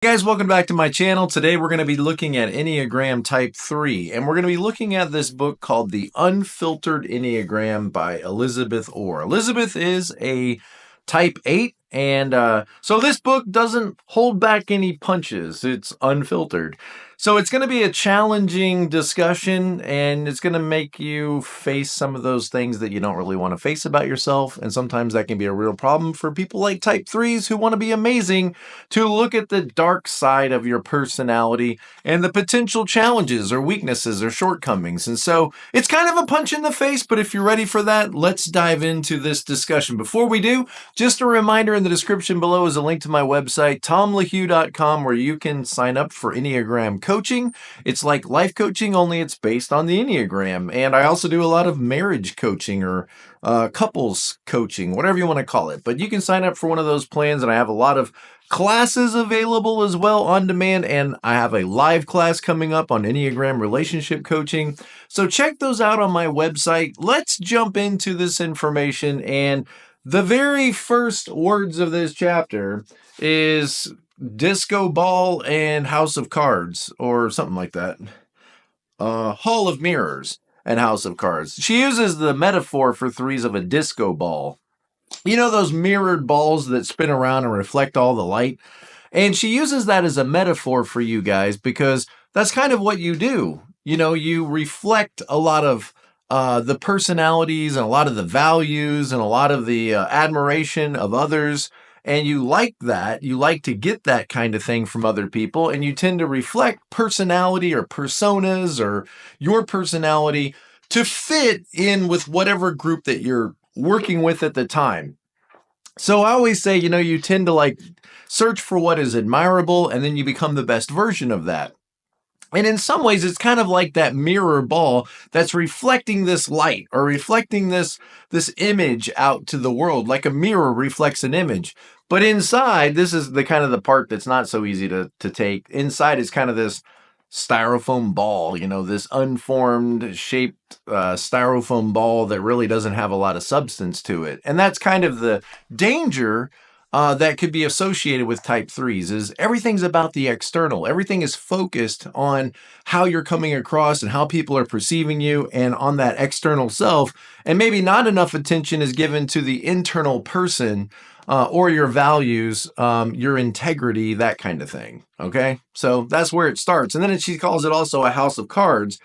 Hey guys, welcome back to my channel. Today we're going to be looking at Enneagram Type 3, and we're going to be looking at this book called The Unfiltered Enneagram by Elizabeth Orr. Elizabeth is a Type 8, and so this book doesn't hold back any punches. It's unfiltered. So it's going to be a challenging discussion, and it's going to make you face some of those things that you don't really want to face about yourself, and sometimes that can be a real problem for people like Type 3s who want to be amazing, to look at the dark side of your personality and the potential challenges or weaknesses or shortcomings. And so it's kind of a punch in the face, but if you're ready for that, let's dive into this discussion. Before we do, just a reminder, in the description below is a link to my website, tomlahue.com, where you can sign up for Enneagram coaching. It's like life coaching, only it's based on the Enneagram. And I also do a lot of marriage coaching or couples coaching, whatever you want to call it. But you can sign up for one of those plans, and I have a lot of classes available as well on demand, and I have a live class coming up on Enneagram relationship coaching. So check those out on my website. Let's jump into this information, and the very first words of this chapter is disco ball and house of cards, or something like that. Hall of mirrors and house of cards. She uses the metaphor for threes of a disco ball. You know, those mirrored balls that spin around and reflect all the light? And she uses that as a metaphor for you guys because that's kind of what you do. You know, you reflect a lot of the personalities and a lot of the values and a lot of the admiration of others. And you like that. You like to get that kind of thing from other people. And you tend to reflect personality or personas or your personality to fit in with whatever group that you're working with at the time. So I always say, you tend to search for what is admirable, and then you become the best version of that. And in some ways, it's kind of like that mirror ball that's reflecting this light or reflecting this image out to the world, like a mirror reflects an image. But inside, this is the kind of the part that's not so easy to take. Inside is kind of this styrofoam ball, this unformed shaped styrofoam ball that really doesn't have a lot of substance to it. And that's kind of the danger that could be associated with Type 3s, is everything's about the external. Everything is focused on how you're coming across and how people are perceiving you and on that external self. And maybe not enough attention is given to the internal person or your values, your integrity, that kind of thing. Okay, so that's where it starts. And then she calls it also a house of cards,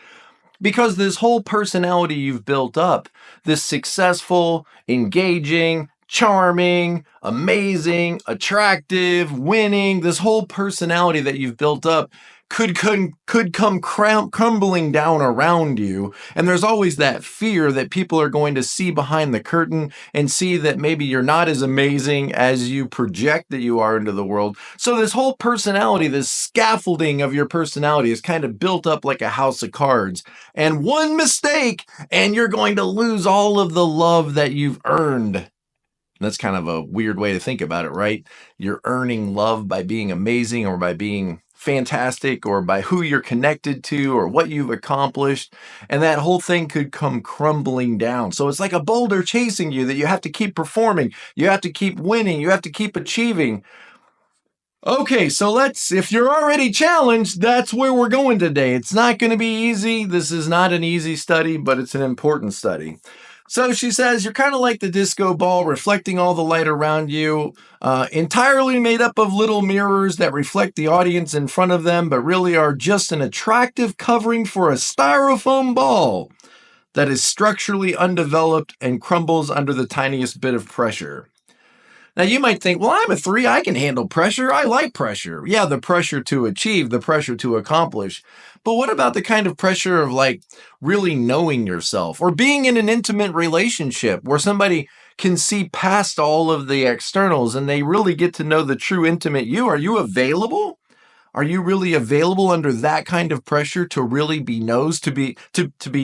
because this whole personality you've built up, this successful, engaging, charming, amazing, attractive, winning, this whole personality that you've built up could come crumbling down around you. And there's always that fear that people are going to see behind the curtain and see that maybe you're not as amazing as you project that you are into the world. So this whole personality, this scaffolding of your personality is kind of built up like a house of cards. And one mistake, and you're going to lose all of the love that you've earned. That's kind of a weird way to think about it, right? You're earning love by being amazing or by being fantastic or by who you're connected to or what you've accomplished. And that whole thing could come crumbling down. So it's like a boulder chasing you that you have to keep performing. You have to keep winning. You have to keep achieving. Okay, so if you're already challenged, that's where we're going today. It's not going to be easy. This is not an easy study, but it's an important study. So she says, you're kind of like the disco ball, reflecting all the light around you, entirely made up of little mirrors that reflect the audience in front of them, but really are just an attractive covering for a styrofoam ball that is structurally undeveloped and crumbles under the tiniest bit of pressure. Now, you might think, well, I'm a 3. I can handle pressure. I like pressure. Yeah, the pressure to achieve, the pressure to accomplish. But what about the kind of pressure of really knowing yourself or being in an intimate relationship where somebody can see past all of the externals and they really get to know the true intimate you? Are you available? Are you really available under that kind of pressure to really be known, to be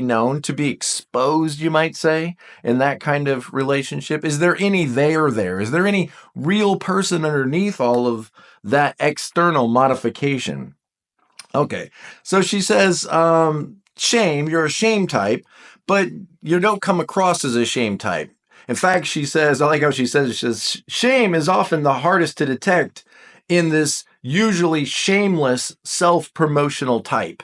known, to be exposed, you might say, in that kind of relationship? Is there any there? Is there any real person underneath all of that external modification? Okay, so she says, shame, you're a shame type, but you don't come across as a shame type. In fact, she says, I like how she says, shame is often the hardest to detect in this usually shameless, self-promotional type.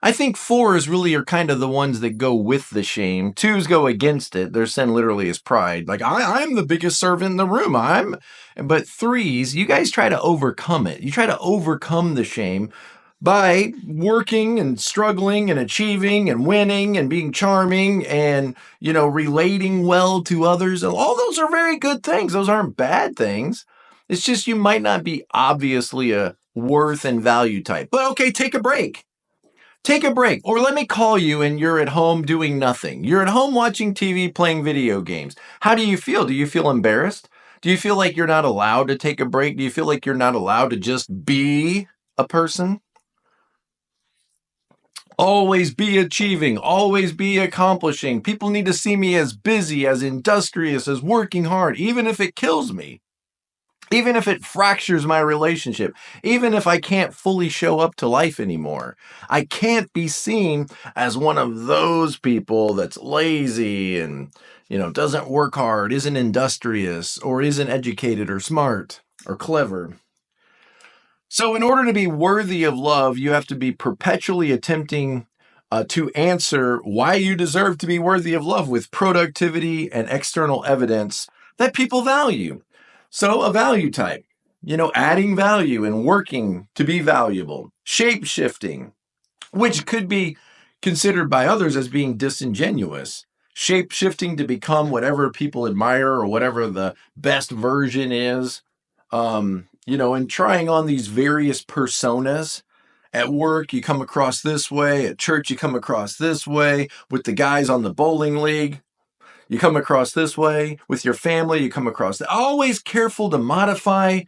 I think 4s really are kind of the ones that go with the shame. 2s go against it. Their sin literally is pride. Like, I'm the biggest servant in the room. But 3s, you guys try to overcome it. You try to overcome the shame by working and struggling and achieving and winning and being charming and, relating well to others. All those are very good things. Those aren't bad things. It's just you might not be obviously a worth and value type. But okay, take a break. Take a break. Or let me call you and you're at home doing nothing. You're at home watching TV, playing video games. How do you feel? Do you feel embarrassed? Do you feel like you're not allowed to take a break? Do you feel like you're not allowed to just be a person? Always be achieving, always be accomplishing. People need to see me as busy, as industrious, as working hard, even if it kills me. Even if it fractures my relationship, even if I can't fully show up to life anymore, I can't be seen as one of those people that's lazy and, doesn't work hard, isn't industrious, or isn't educated or smart or clever. So in order to be worthy of love, you have to be perpetually attempting to answer why you deserve to be worthy of love with productivity and external evidence that people value. So a value type, adding value and working to be valuable, shape-shifting, which could be considered by others as being disingenuous, shape-shifting to become whatever people admire or whatever the best version is, and trying on these various personas. At work, you come across this way. At church, you come across this way. With the guys on the bowling league, you come across this way. With your family, you come across that. Always careful to modify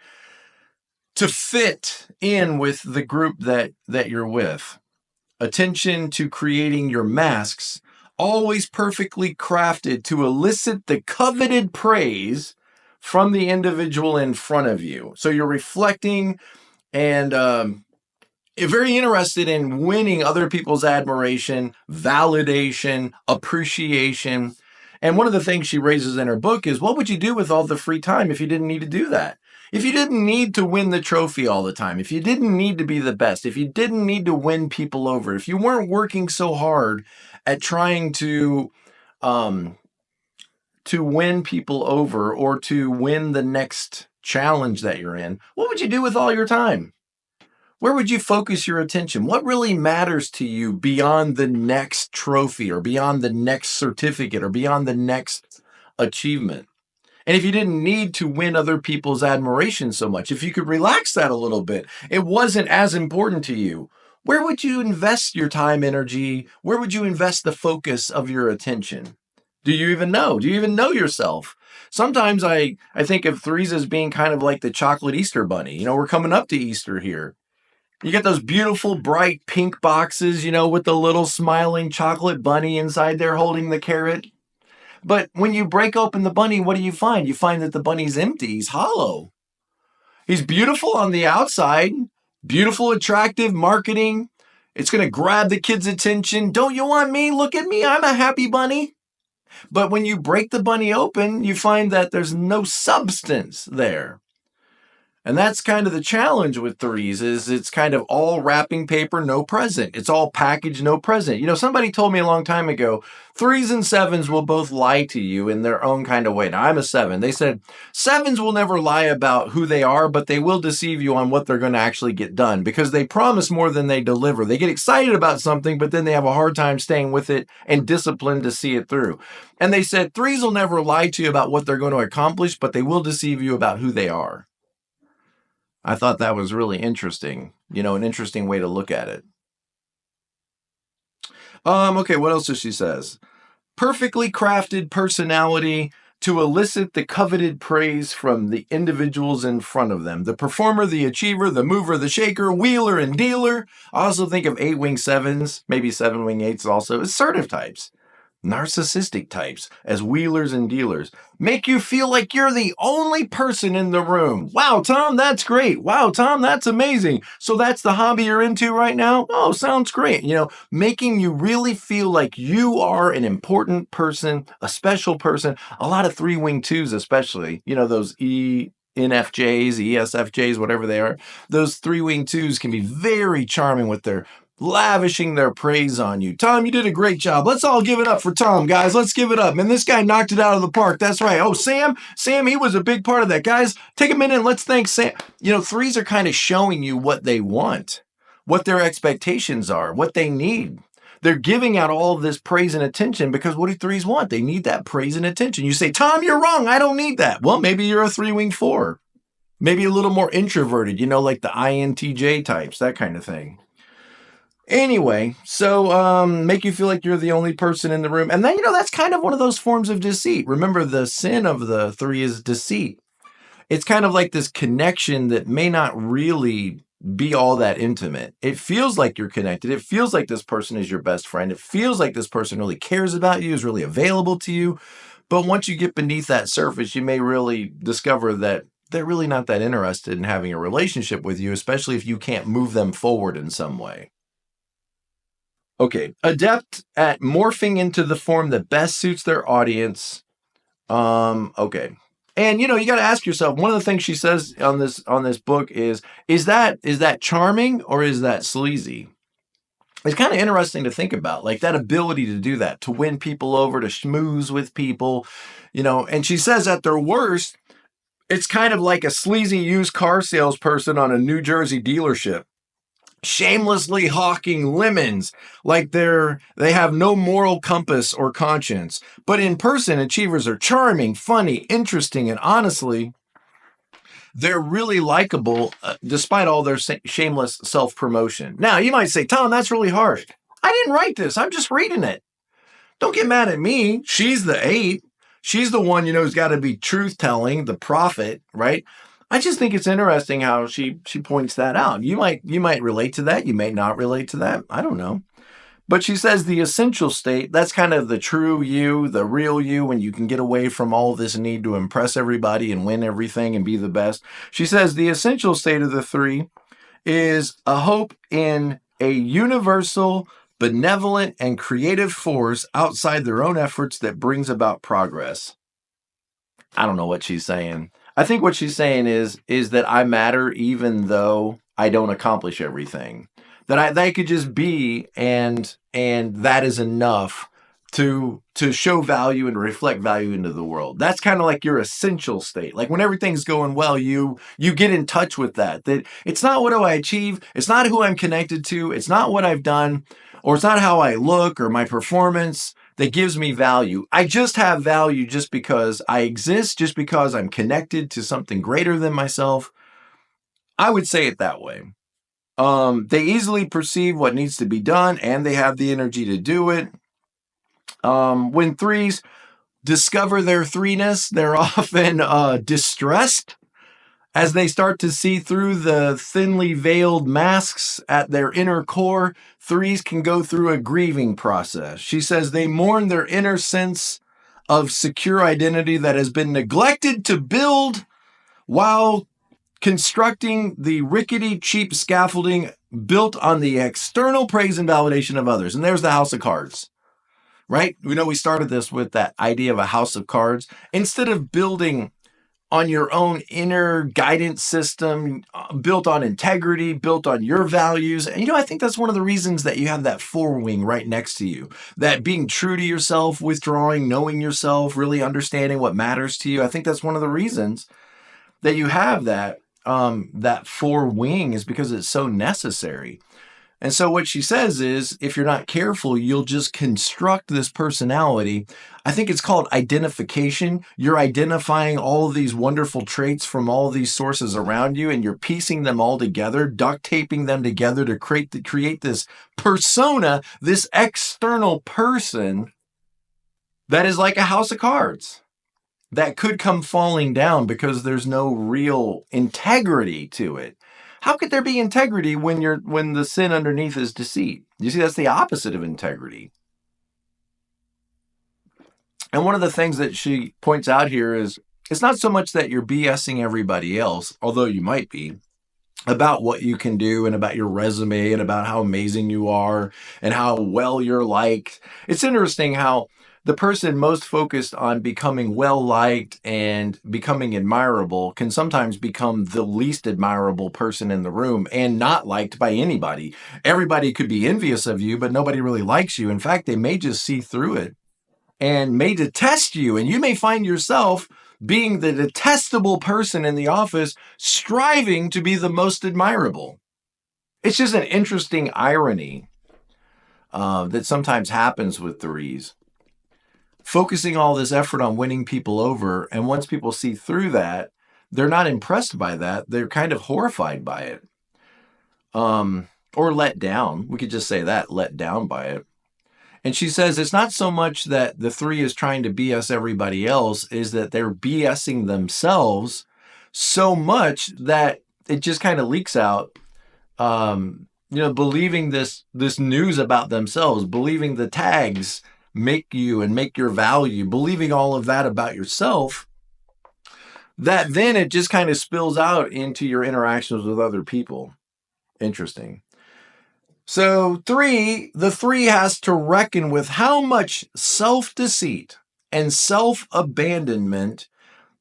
to fit in with the group that you're with. Attention to creating your masks, always perfectly crafted to elicit the coveted praise from the individual in front of you. So you're reflecting and very interested in winning other people's admiration, validation, appreciation. And one of the things she raises in her book is, what would you do with all the free time if you didn't need to do that? If you didn't need to win the trophy all the time, if you didn't need to be the best, if you didn't need to win people over, if you weren't working so hard at trying to win people over or to win the next challenge that you're in, what would you do with all your time? Where would you focus your attention? What really matters to you beyond the next trophy or beyond the next certificate or beyond the next achievement? And if you didn't need to win other people's admiration so much, if you could relax that a little bit, it wasn't as important to you, where would you invest your time, energy? Where would you invest the focus of your attention? Do you even know? Do you even know yourself? Sometimes I think of 3s as being kind of like the chocolate Easter bunny. We're coming up to Easter here. You get those beautiful, bright pink boxes, with the little smiling chocolate bunny inside there holding the carrot. But when you break open the bunny, what do you find? You find that the bunny's empty. He's hollow. He's beautiful on the outside, beautiful, attractive marketing. It's going to grab the kids' attention. Don't you want me? Look at me. I'm a happy bunny. But when you break the bunny open, you find that there's no substance there. And that's kind of the challenge with 3s is it's kind of all wrapping paper, no present. It's all package, no present. Somebody told me a long time ago, 3s and 7s will both lie to you in their own kind of way. Now, I'm a 7. They said 7s will never lie about who they are, but they will deceive you on what they're going to actually get done because they promise more than they deliver. They get excited about something, but then they have a hard time staying with it and disciplined to see it through. And they said 3s will never lie to you about what they're going to accomplish, but they will deceive you about who they are. I thought that was really interesting, an interesting way to look at it. Okay, what else does she says? Perfectly crafted personality to elicit the coveted praise from the individuals in front of them. The performer, the achiever, the mover, the shaker, wheeler, and dealer. I also think of 8-wing 7s, maybe 7-wing 8s also, assertive types. Narcissistic types as wheelers and dealers make you feel like you're the only person in the room. Wow, Tom, that's great. Wow, Tom, that's amazing. So that's the hobby you're into right now? Oh, sounds great. Making you really feel like you are an important person, a special person. A lot of 3-wing 2s, especially, those NFJs, ESFJs, whatever they are, those three-wing twos can be very charming with their lavishing their praise on you. Tom, you did a great job. Let's all give it up for Tom, guys. Let's give it up. Man, this guy knocked it out of the park. That's right. Oh, Sam, he was a big part of that. Guys, take a minute and let's thank Sam. You know, threes are kind of showing you what they want, what their expectations are, what they need. They're giving out all of this praise and attention because what do threes want? They need that praise and attention. You say, Tom, you're wrong. I don't need that. Well, maybe you're a three-wing four. Maybe a little more introverted, you know, like the INTJ types, that kind of thing. Anyway, so make you feel like you're the only person in the room. And then, you know, that's kind of one of those forms of deceit. Remember, the sin of the three is deceit. It's kind of like this connection that may not really be all that intimate. It feels like you're connected. It feels like this person is your best friend. It feels like this person really cares about you, is really available to you. But once you get beneath that surface, you may really discover that they're really not that interested in having a relationship with you, especially if you can't move them forward in some way. Okay, adept at morphing into the form that best suits their audience. Okay. And, you know, you got to ask yourself, one of the things she says on this book is that charming or is that sleazy? It's kind of interesting to think about, like that ability to do that, to win people over, to schmooze with people, you know, and she says at their worst, it's kind of like a sleazy used car salesperson on a New Jersey dealership, shamelessly hawking lemons like they have no moral compass or conscience. But in person, achievers are charming, funny, interesting, and honestly, they're really likable despite all their shameless self-promotion. Now, you might say, Tom, that's really harsh. I didn't write this. I'm just reading it. Don't get mad at me. She's the 8. She's the one, you know, who's got to be truth-telling, the prophet, right? I just think it's interesting how she points that out. You might relate to that. You may not relate to that. I don't know. But she says the essential state, that's kind of the true you, the real you, when you can get away from all this need to impress everybody and win everything and be the best. She says the essential state of the 3 is a hope in a universal, benevolent, and creative force outside their own efforts that brings about progress. I don't know what she's saying. I think what she's saying is that I matter even though I don't accomplish everything. That I could just be, and that is enough to show value and reflect value into the world. That's kind of like your essential state. Like when everything's going well, you get in touch with that. That it's not what do I achieve, it's not who I'm connected to, it's not what I've done, or it's not how I look or my performance that gives me value. I just have value just because I exist, just because I'm connected to something greater than myself. I would say it that way. They easily perceive what needs to be done and they have the energy to do it. When 3s discover their 3ness, they're often distressed as they start to see through the thinly veiled masks at their inner core. 3s can go through a grieving process. She says they mourn their inner sense of secure identity that has been neglected to build while constructing the rickety, cheap scaffolding built on the external praise and validation of others. And there's the house of cards, right? We know we started this with that idea of a house of cards. Instead of building on your own inner guidance system, built on integrity, built on your values. And, you know, I think that's one of the reasons that you have that 4-wing right next to you. That being true to yourself, withdrawing, knowing yourself, really understanding what matters to you. I think that's one of the reasons that you have that 4-wing is because it's so necessary. And so what she says is, if you're not careful, you'll just construct this personality. I think it's called identification. You're identifying all of these wonderful traits from all these sources around you, and you're piecing them all together, duct taping them together to create this persona, this external person that is like a house of cards that could come falling down because there's no real integrity to it. How could there be integrity when the sin underneath is deceit? You see, that's the opposite of integrity. And one of the things that she points out here is it's not so much that you're BSing everybody else, although you might be, about what you can do and about your resume and about how amazing you are and how well you're liked. It's interesting how the person most focused on becoming well-liked and becoming admirable can sometimes become the least admirable person in the room and not liked by anybody. Everybody could be envious of you, but nobody really likes you. In fact, they may just see through it and may detest you. And you may find yourself being the detestable person in the office, striving to be the most admirable. It's just an interesting irony that sometimes happens with threes. Focusing all this effort on winning people over, and once people see through that, they're not impressed by that. They're kind of horrified by it, or let down. We could just say that, let down by it. And she says it's not so much that the three is trying to BS everybody else, is that they're BSing themselves so much that it just kind of leaks out. Believing this news about themselves, believing the tags make you and make your value, believing all of that about yourself, that then it just kind of spills out into your interactions with other people. Interesting. So the three has to reckon with how much self-deceit and self-abandonment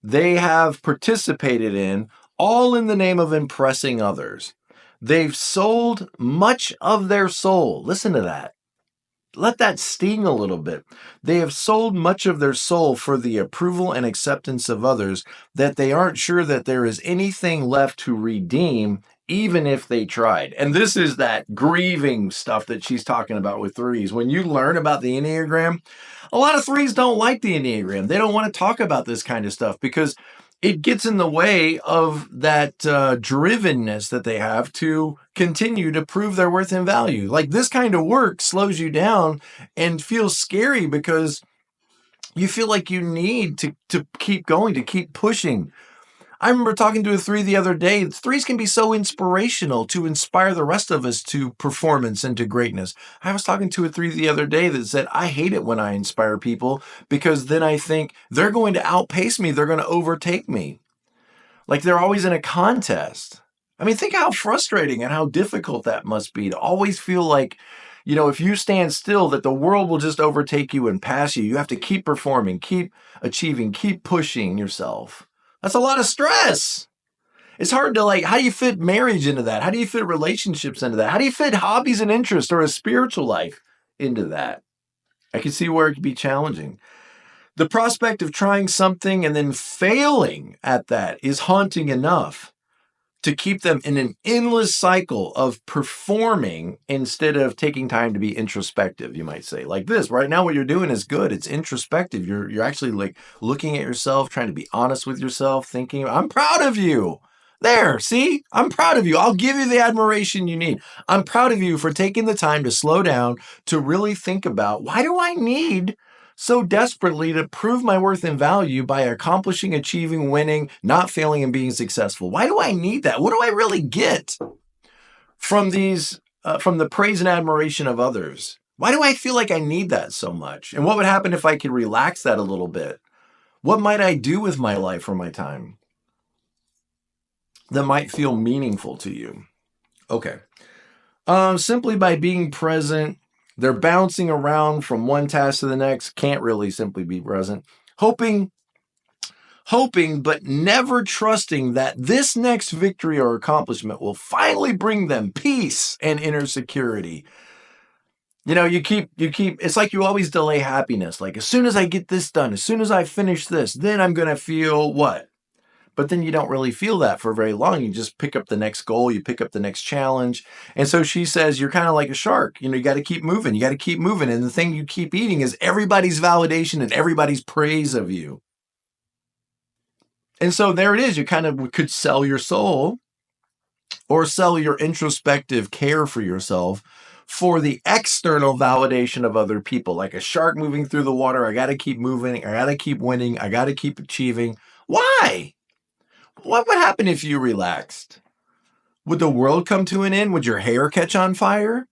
they have participated in, all in the name of impressing others. They've sold much of their soul. Listen to that. Let that sting a little bit. They have sold much of their soul for the approval and acceptance of others, that they aren't sure that there is anything left to redeem, even if they tried. And this is that grieving stuff that she's talking about with threes. When you learn about the Enneagram, a lot of threes don't like the Enneagram. They don't want to talk about this kind of stuff because it gets in the way of that drivenness that they have to continue to prove their worth and value. Like, this kind of work slows you down and feels scary because you feel like you need to keep going, to keep pushing. I remember talking to a three the other day. Threes can be so inspirational to inspire the rest of us to performance and to greatness. I was talking to a three the other day that said, I hate it when I inspire people because then I think they're going to outpace me. They're going to overtake me. Like they're always in a contest. I mean, think how frustrating and how difficult that must be to always feel like, if you stand still, that the world will just overtake you and pass you. You have to keep performing, keep achieving, keep pushing yourself. That's a lot of stress. It's hard to how do you fit marriage into that? How do you fit relationships into that? How do you fit hobbies and interests or a spiritual life into that? I can see where it could be challenging. The prospect of trying something and then failing at that is haunting enough to keep them in an endless cycle of performing instead of taking time to be introspective, you might say. Like this, right now what you're doing is good. It's introspective. You're actually looking at yourself, trying to be honest with yourself, thinking, I'm proud of you. There, see? I'm proud of you. I'll give you the admiration you need. I'm proud of you for taking the time to slow down, to really think about, why do I need so desperately to prove my worth and value by accomplishing, achieving, winning, not failing, and being successful? Why do I need that? What do I really get from from the praise and admiration of others? Why do I feel like I need that so much? And what would happen if I could relax that a little bit? What might I do with my life or my time that might feel meaningful to you? Okay. Simply by being present, they're bouncing around from one task to the next, can't really simply be present, hoping, but never trusting that this next victory or accomplishment will finally bring them peace and inner security. You keep, it's like you always delay happiness. Like, as soon as I get this done, as soon as I finish this, then I'm going to feel what? But then you don't really feel that for very long. You just pick up the next goal, you pick up the next challenge. And so she says, you're kind of like a shark. You got to keep moving. You got to keep moving. And the thing you keep eating is everybody's validation and everybody's praise of you. And so there it is. You kind of could sell your soul or sell your introspective care for yourself for the external validation of other people. Like a shark moving through the water. I got to keep moving. I got to keep winning. I got to keep achieving. Why? What would happen if you relaxed? Would the world come to an end? Would your hair catch on fire?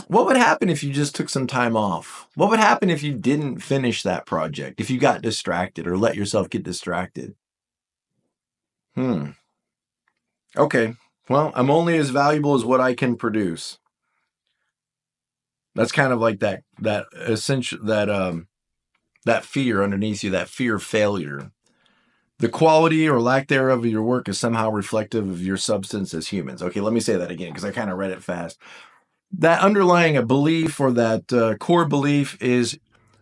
What would happen if you just took some time off? What would happen if you didn't finish that project? If you got distracted or let yourself get distracted? Okay. Well, I'm only as valuable as what I can produce. That's kind of like that essential that fear underneath you, that fear of failure. The quality or lack thereof of your work is somehow reflective of your substance as humans. Okay, let me say that again because I kind of read it fast. That underlying a belief or that core belief is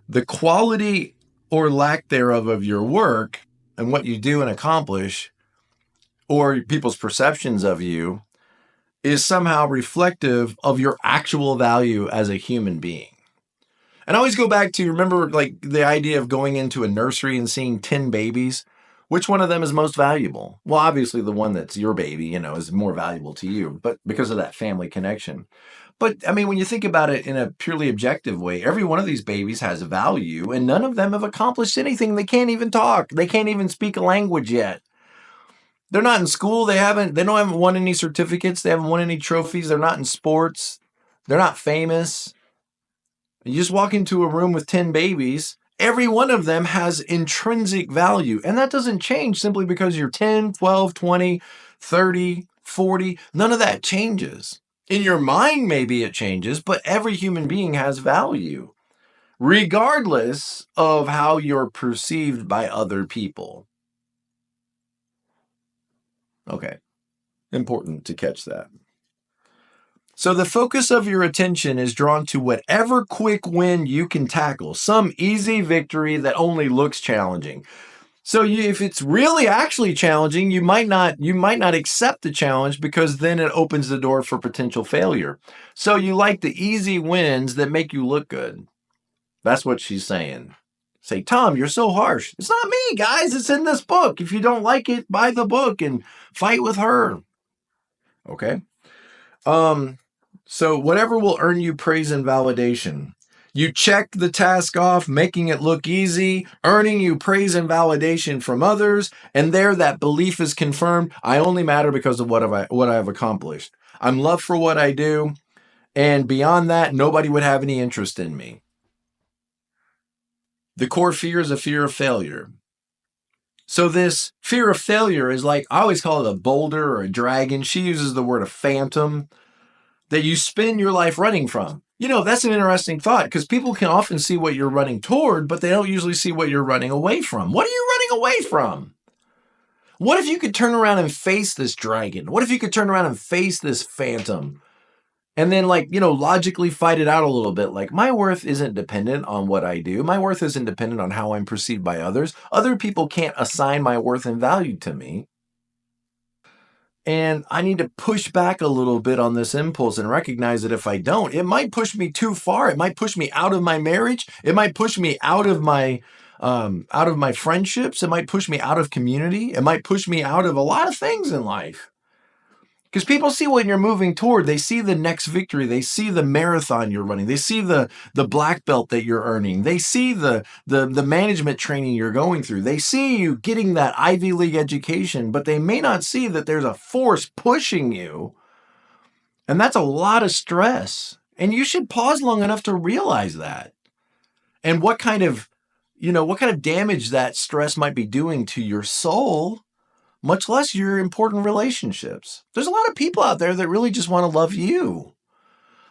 the quality or lack thereof of your work and what you do and accomplish, or people's perceptions of you, is somehow reflective of your actual value as a human being. And I always go back to, remember, like the idea of going into a nursery and seeing 10 babies. Which one of them is most valuable? Well, obviously the one that's your baby, is more valuable to you, but because of that family connection. But I mean, when you think about it in a purely objective way, every one of these babies has value and none of them have accomplished anything. They can't even talk. They can't even speak a language yet. They're not in school. They don't have won any certificates. They haven't won any trophies. They're not in sports. They're not famous. You just walk into a room with 10 babies. Every one of them has intrinsic value. And that doesn't change simply because you're 10, 12, 20, 30, 40. None of that changes. In your mind, maybe it changes, but every human being has value, regardless of how you're perceived by other people. Okay, important to catch that. So the focus of your attention is drawn to whatever quick win you can tackle, some easy victory that only looks challenging. So if it's really actually challenging, you might not accept the challenge because then it opens the door for potential failure. So you like the easy wins that make you look good. That's what she's saying. Say, Tom, you're so harsh. It's not me, guys. It's in this book. If you don't like it, buy the book and fight with her. Okay. So whatever will earn you praise and validation. You check the task off, making it look easy, earning you praise and validation from others, and there that belief is confirmed. I only matter because of what I've accomplished. I'm loved for what I do, and beyond that, nobody would have any interest in me. The core fear is a fear of failure. So this fear of failure is like, I always call it a boulder or a dragon. She uses the word a phantom that you spend your life running from. That's an interesting thought because people can often see what you're running toward, but they don't usually see what you're running away from. What are you running away from? What if you could turn around and face this dragon? What if you could turn around and face this phantom? And then, logically fight it out a little bit. Like, my worth isn't dependent on what I do. My worth isn't dependent on how I'm perceived by others. Other people can't assign my worth and value to me. And I need to push back a little bit on this impulse and recognize that if I don't, it might push me too far. It might push me out of my marriage. It might push me out of my friendships. It might push me out of community. It might push me out of a lot of things in life. Because people see what you're moving toward. They see the next victory. They see the marathon you're running. They see the black belt that you're earning. They see the management training you're going through. They see you getting that Ivy League education, but they may not see that there's a force pushing you. And that's a lot of stress. And you should pause long enough to realize that. And what kind of damage that stress might be doing to your soul, much less your important relationships. There's a lot of people out there that really just want to love you.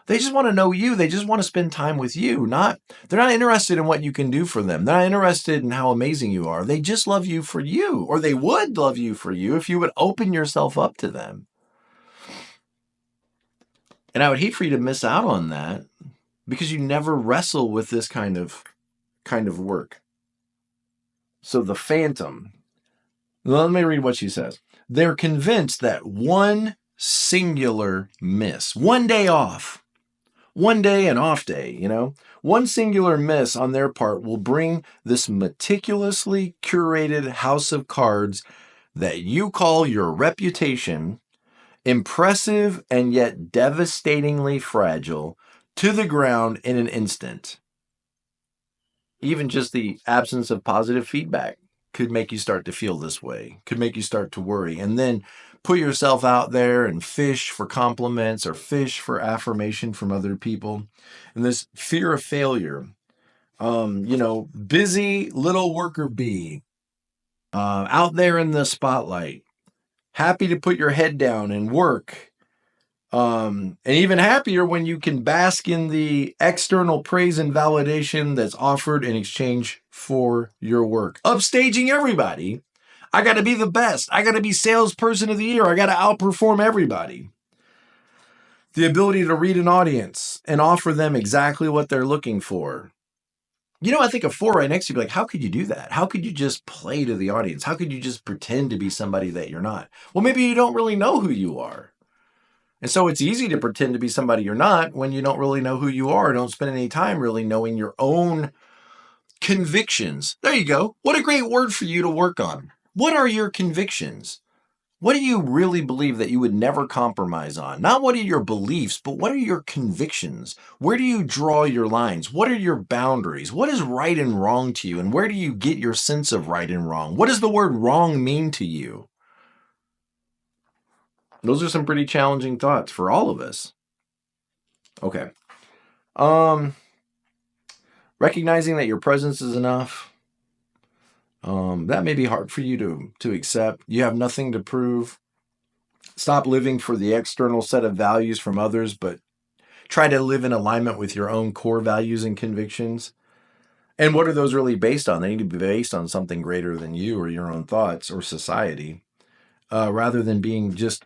They just want to know you. They just want to spend time with you. They're not interested in what you can do for them. They're not interested in how amazing you are. They just love you for you, or they would love you for you if you would open yourself up to them. And I would hate for you to miss out on that because you never wrestle with this kind of work. So the phantom. Let me read what she says. They're convinced that one singular miss, one day off, one day an off day, one singular miss on their part will bring this meticulously curated house of cards that you call your reputation, impressive and yet devastatingly fragile, to the ground in an instant. Even just the absence of positive feedback could make you start to feel this way, could make you start to worry, and then put yourself out there and fish for compliments or fish for affirmation from other people. And this fear of failure, busy little worker bee, out there in the spotlight, happy to put your head down and work, And even happier when you can bask in the external praise and validation that's offered in exchange for your work. Upstaging everybody. I got to be the best. I got to be salesperson of the year. I got to outperform everybody. The ability to read an audience and offer them exactly what they're looking for. I think a 4 right next to you, like, how could you do that? How could you just play to the audience? How could you just pretend to be somebody that you're not? Well, maybe you don't really know who you are. And so it's easy to pretend to be somebody you're not when you don't really know who you are. Don't spend any time really knowing your own convictions. There you go. What a great word for you to work on. What are your convictions? What do you really believe that you would never compromise on? Not what are your beliefs, but what are your convictions? Where do you draw your lines? What are your boundaries? What is right and wrong to you? And where do you get your sense of right and wrong? What does the word wrong mean to you? Those are some pretty challenging thoughts for all of us. Okay. Recognizing that your presence is enough. That may be hard for you to accept. You have nothing to prove. Stop living for the external set of values from others, but try to live in alignment with your own core values and convictions. And what are those really based on? They need to be based on something greater than you or your own thoughts or society, rather than being just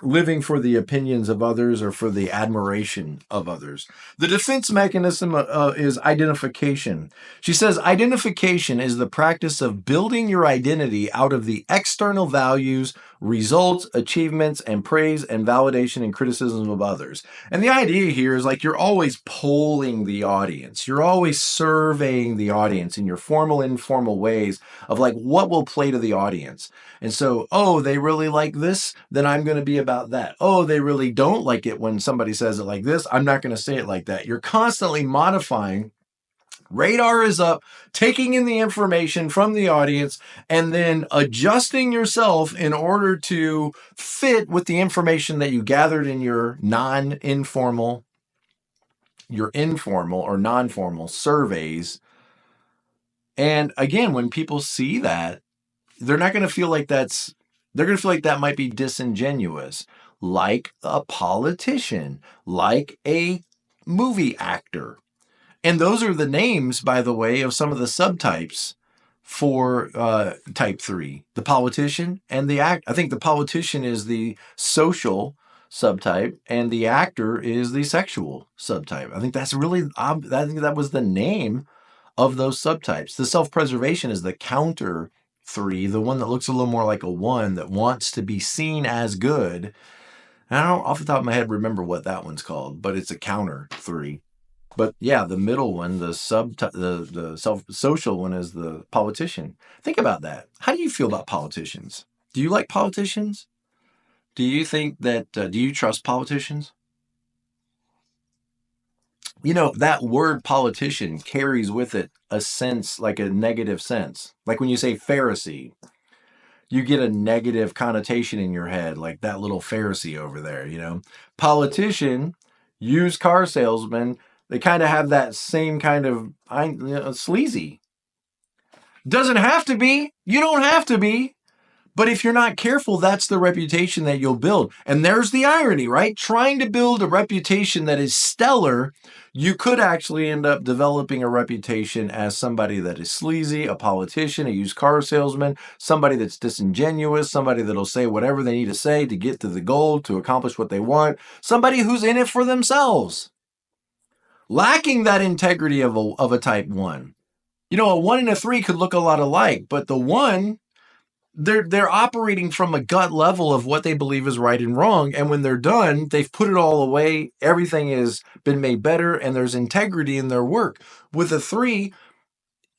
living for the opinions of others or for the admiration of others. The defense mechanism is identification. She says identification is the practice of building your identity out of the external values, results, achievements, and praise and validation and criticism of others. And the idea here is like you're always polling the audience. You're always surveying the audience in your formal, informal ways of like what will play to the audience. And so, oh, they really like this, then I'm going to be about that. Oh, they really don't like it when somebody says it like this, I'm not going to say it like that. You're constantly modifying. Radar is up, taking in the information from the audience, and then adjusting yourself in order to fit with the information that you gathered in your informal or non-formal surveys. And again, when people see that, they're going to feel like that might be disingenuous, like a politician, like a movie actor. And those are the names, by the way, of some of the subtypes for type 3. The politician and the act. I think the politician is the social subtype and the actor is the sexual subtype. I think that's really, I think that was the name of those subtypes. The self-preservation is the counter 3, the one that looks a little more like a 1 that wants to be seen as good. And I don't off the top of my head remember what that one's called, but it's a counter 3. But yeah, the middle one, the social one is the politician. Think about that. How do you feel about politicians? Do you like politicians? Do you think that, do you trust politicians? That word politician carries with it a sense, like a negative sense. Like when you say Pharisee, you get a negative connotation in your head, like that little Pharisee over there, Politician, used car salesman, they kind of have that same kind of sleazy. Doesn't have to be. You don't have to be. But if you're not careful, that's the reputation that you'll build. And there's the irony, right? Trying to build a reputation that is stellar, you could actually end up developing a reputation as somebody that is sleazy, a politician, a used car salesman, somebody that's disingenuous, somebody that'll say whatever they need to say to get to the goal, to accomplish what they want, somebody who's in it for themselves. Lacking that integrity of a type 1. A 1 and a 3 could look a lot alike, but the 1, they're operating from a gut level of what they believe is right and wrong. And when they're done, they've put it all away. Everything has been made better and there's integrity in their work. With a 3,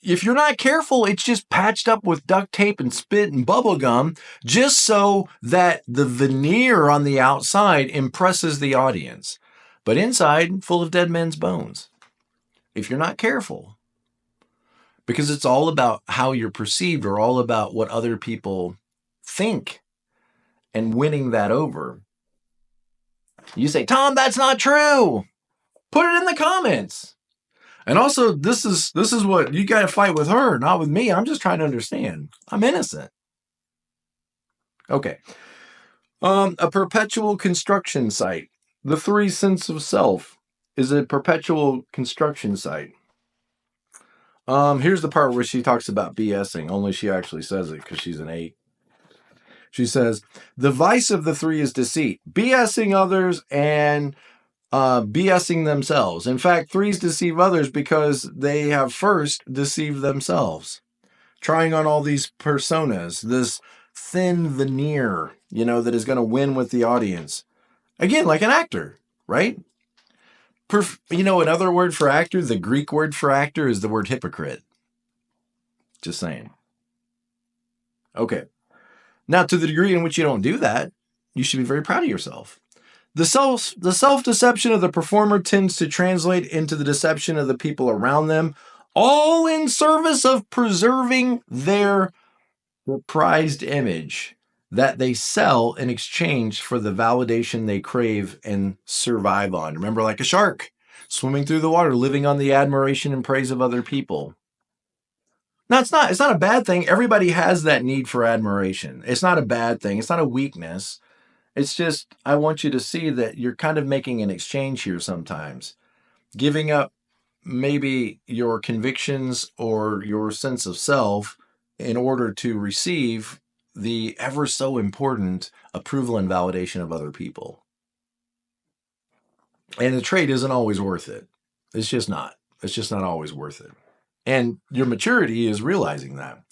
if you're not careful, it's just patched up with duct tape and spit and bubble gum just so that the veneer on the outside impresses the audience. But inside, full of dead men's bones. If you're not careful. Because it's all about how you're perceived or all about what other people think and winning that over. You say, Tom, that's not true. Put it in the comments. And also, this is what you got to fight with her, not with me. I'm just trying to understand. I'm innocent. Okay. A perpetual construction site. The three sense of self is a perpetual construction site. Here's the part where she talks about BSing, only she actually says it because she's an 8. She says, the vice of the three is deceit, BSing others and BSing themselves. In fact, threes deceive others because they have first deceived themselves. Trying on all these personas, this thin veneer, that is going to win with the audience. Again, like an actor, right? Another word for actor, the Greek word for actor is the word hypocrite. Just saying. Okay. Now, to the degree in which you don't do that, you should be very proud of yourself. The self-deception of the performer tends to translate into the deception of the people around them, all in service of preserving their prized image that they sell in exchange for the validation they crave and survive on. Remember, like a shark swimming through the water, living on the admiration and praise of other people. No, it's not a bad thing. Everybody has that need for admiration. It's not a bad thing. It's not a weakness. It's just, I want you to see that you're kind of making an exchange here sometimes. Giving up maybe your convictions or your sense of self in order to receive the ever so important approval and validation of other people. And the trade isn't always worth it. It's just not. It's just not always worth it. And your maturity is realizing that.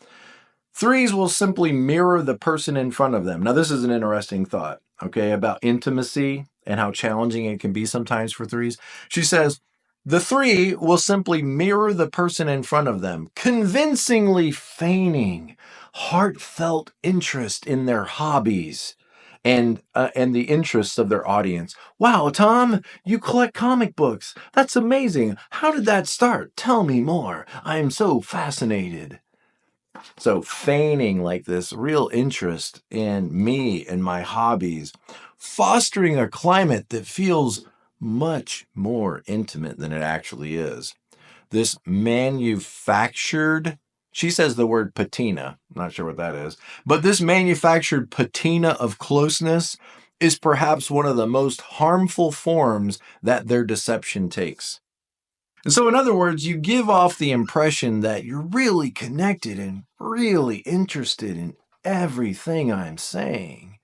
Threes will simply mirror the person in front of them. Now, this is an interesting thought, okay, about intimacy and how challenging it can be sometimes for threes. She says, the three will simply mirror the person in front of them, convincingly feigning heartfelt interest in their hobbies and the interests of their audience. Wow, Tom, you collect comic books. That's amazing. How did that start? Tell me more. I am so fascinated. So feigning like this real interest in me and my hobbies, fostering a climate that feels much more intimate than it actually is. This manufactured, she says the word patina, I'm not sure what that is, but this manufactured patina of closeness is perhaps one of the most harmful forms that their deception takes. And so, in other words, you give off the impression that you're really connected and really interested in everything I'm saying.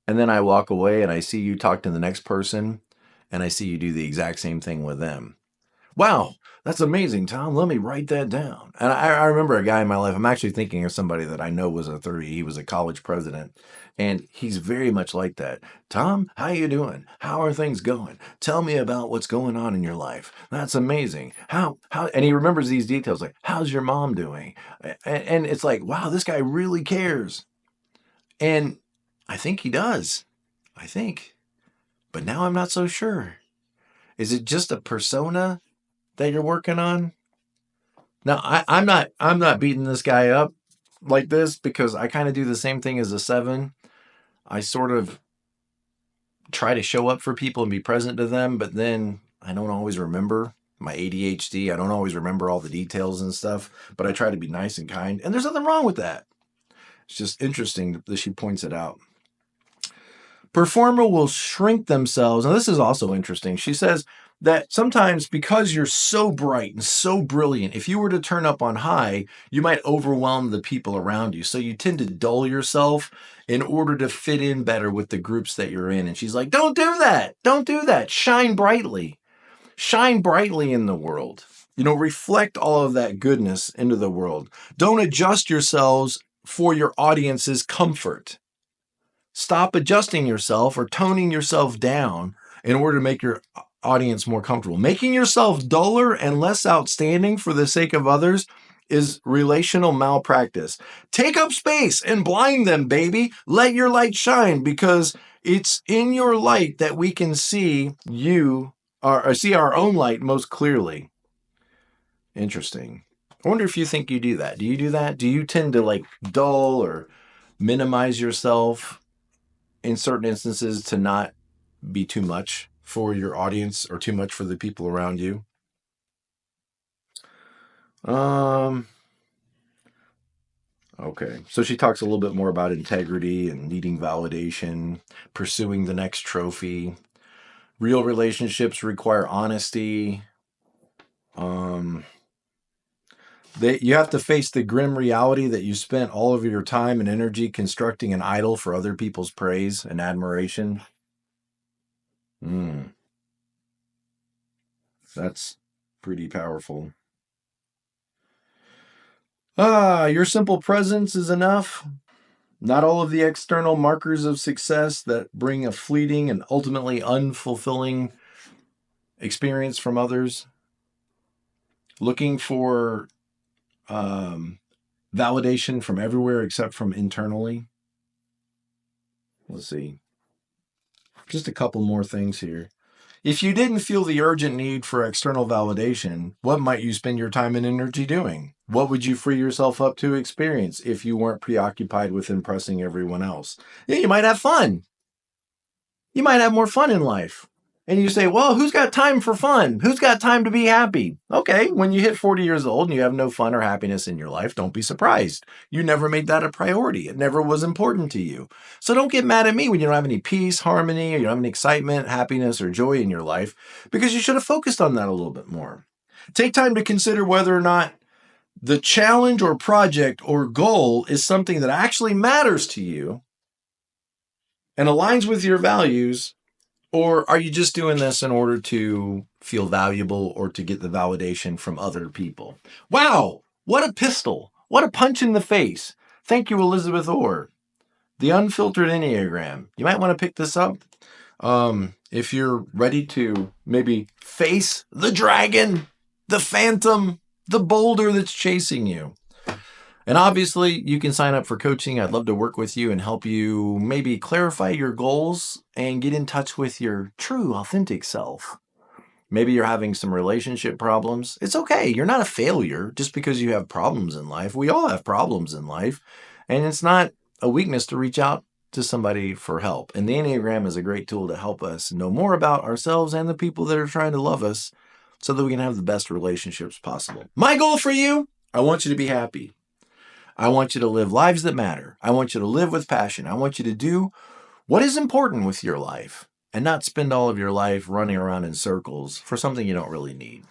And then I walk away and I see you talk to the next person and I see you do the exact same thing with them. Wow, that's amazing, Tom. Let me write that down. And I remember a guy in my life, I'm actually thinking of somebody that I know was a 30. He was a college president. And he's very much like that. Tom, how you doing? How are things going? Tell me about what's going on in your life. That's amazing. How and he remembers these details like, how's your mom doing? And it's like, wow, this guy really cares. And I think he does. I think. But now I'm not so sure. Is it just a persona that you're working on? Now, I'm not beating this guy up like this because I kind of do the same thing as a 7. I sort of try to show up for people and be present to them, but then I don't always remember my ADHD. I don't always remember all the details and stuff, but I try to be nice and kind. And there's nothing wrong with that. It's just interesting that she points it out. Performer will shrink themselves. Now, this is also interesting. She says that sometimes because you're so bright and so brilliant, if you were to turn up on high, you might overwhelm the people around you. So you tend to dull yourself in order to fit in better with the groups that you're in. And she's like, don't do that. Don't do that. Shine brightly. Shine brightly in the world. Reflect all of that goodness into the world. Don't adjust yourselves for your audience's comfort. Stop adjusting yourself or toning yourself down in order to make your audience more comfortable. Making yourself duller and less outstanding for the sake of others is relational malpractice. Take up space and blind them, baby. Let your light shine, because it's in your light that we can see see our own light most clearly. Interesting. I wonder if you think you do that. Do you do that? Do you tend to dull or minimize yourself in certain instances to not be too much for your audience or too much for the people around you? Okay. So she talks a little bit more about integrity and needing validation, pursuing the next trophy. Real relationships require honesty. You have to face the grim reality that you spent all of your time and energy constructing an idol for other people's praise and admiration. That's pretty powerful. Your simple presence is enough. Not all of the external markers of success that bring a fleeting and ultimately unfulfilling experience from others. Looking for validation from everywhere except from internally. Let's see. Just a couple more things here. If you didn't feel the urgent need for external validation, what might you spend your time and energy doing? What would you free yourself up to experience if you weren't preoccupied with impressing everyone else? Yeah, you might have fun. You might have more fun in life. And you say, well, who's got time for fun? Who's got time to be happy? Okay, when you hit 40 years old and you have no fun or happiness in your life, don't be surprised. You never made that a priority. It never was important to you. So don't get mad at me when you don't have any peace, harmony, or you don't have any excitement, happiness, or joy in your life, because you should have focused on that a little bit more. Take time to consider whether or not the challenge or project or goal is something that actually matters to you and aligns with your values. Or are you just doing this in order to feel valuable or to get the validation from other people? Wow, what a pistol. What a punch in the face. Thank you, Elizabeth Orr. The Unfiltered Enneagram. You might want to pick this up if you're ready to maybe face the dragon, the phantom, the boulder that's chasing you. And obviously, you can sign up for coaching. I'd love to work with you and help you maybe clarify your goals and get in touch with your true, authentic self. Maybe you're having some relationship problems. It's okay. You're not a failure just because you have problems in life. We all have problems in life. And it's not a weakness to reach out to somebody for help. And the Enneagram is a great tool to help us know more about ourselves and the people that are trying to love us so that we can have the best relationships possible. My goal for you, I want you to be happy. I want you to live lives that matter. I want you to live with passion. I want you to do what is important with your life and not spend all of your life running around in circles for something you don't really need.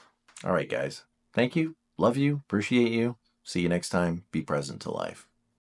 All right, guys. Thank you. Love you. Appreciate you. See you next time. Be present to life.